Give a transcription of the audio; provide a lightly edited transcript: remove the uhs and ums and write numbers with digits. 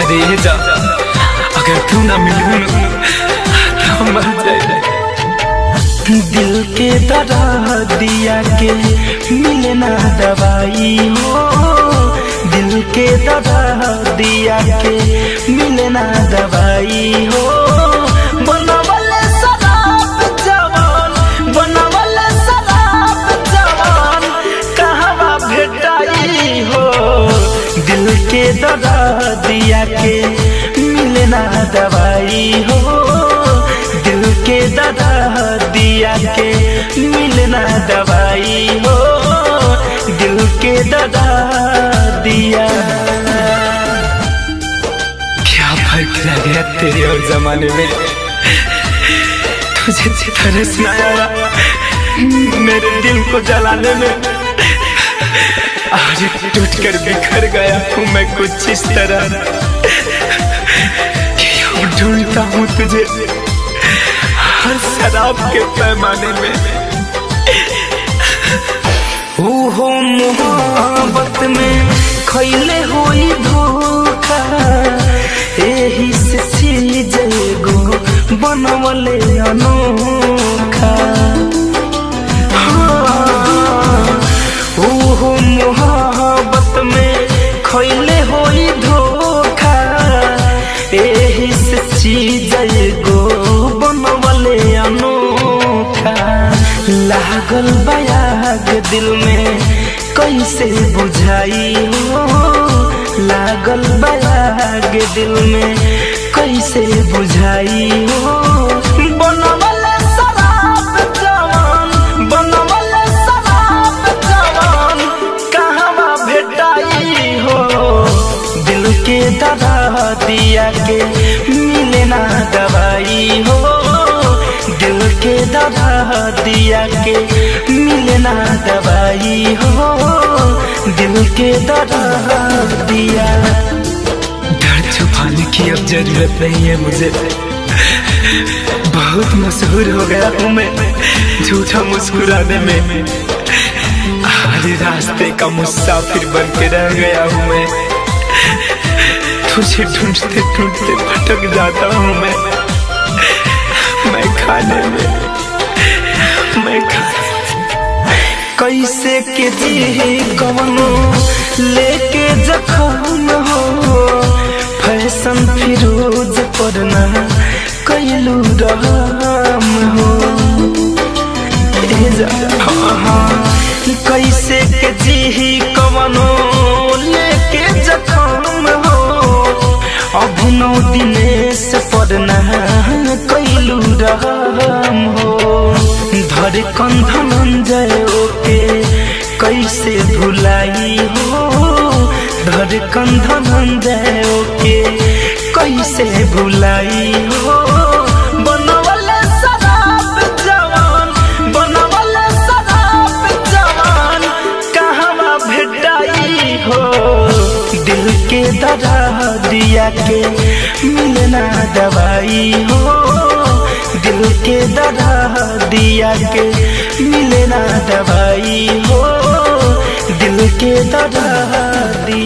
अरे जा, अगर तू ना मिलूं तो मर जाए। दिल के दर्द दिया के मिले ना दवाई हो, दिल के दर्द दिया के मिले ना दवाई हो। बनवले शराब जवान, बनवले शराब जवान कहवा भेटाई हो। दिल के दर्द दिया के मिले ना दवाई हो, दिल के दर्द दिया के मिले ना दवाई हो, दिल के दर्द दिया। क्या फर्क रह गया तेरे और जमाने में, तुझे तरस ना आया मेरे दिल को जलाने में। आज टूट कर बिखर गया हूँ मैं कुछ इस तरह कि अब ढूंढता हूँ तुझे हर शराब के पैमाने में। हो मोहब्बत में खैले हुई धोखा, एही से चीज एगो बनवले अनोखा। हो मोहब्बत में खैले हुई धोखा, एही से चीज एगो बनवले अनोखा। लागल बयाग दिल में कैसे बुझाई हो, लागल बयाग दिल में कैसे बुझाई हो। बनवले शराब जवान, बनवले शराब जवान कहवा भेटाई हो। दिल के दर्द दिया के मिले ना दवाई हो, दिल के दर्द दिया के मिले ना दवाई हो, दिल के दर्द दिया। दर्द छुपाने की अब जरूरत नहीं है मुझे, बहुत मशहूर हो गया हूँ मैं झूठा मुस्कुराने में। हर रास्ते का मुसाफिर बन के रह गया हूँ मैं, तुझे ढूंढते ढूंढते भटक जाता हूँ मैं खाने में, मैं कैसे के जी कवनो लेके जखम हो। फैशन फिरोज पड़ना कैलू रहम हो। कैसे के जी कवनो लेके जखम हो। अभिनव दिनेश पड़ना कैलू रहम हो। धड़कन धनंजय ओके कैसे भुलाई हो, धड़कन धनंजय ओके कैसे भुलाई हो। बनवले शराब जवान, बनवले शराब जवान कहवा भेटाई हो। दिल के दर्द दिया के मिले ना दवाई हो, दिल के दर्द दिया के मिले ना दवाई हो, दिल के दर्द दिया।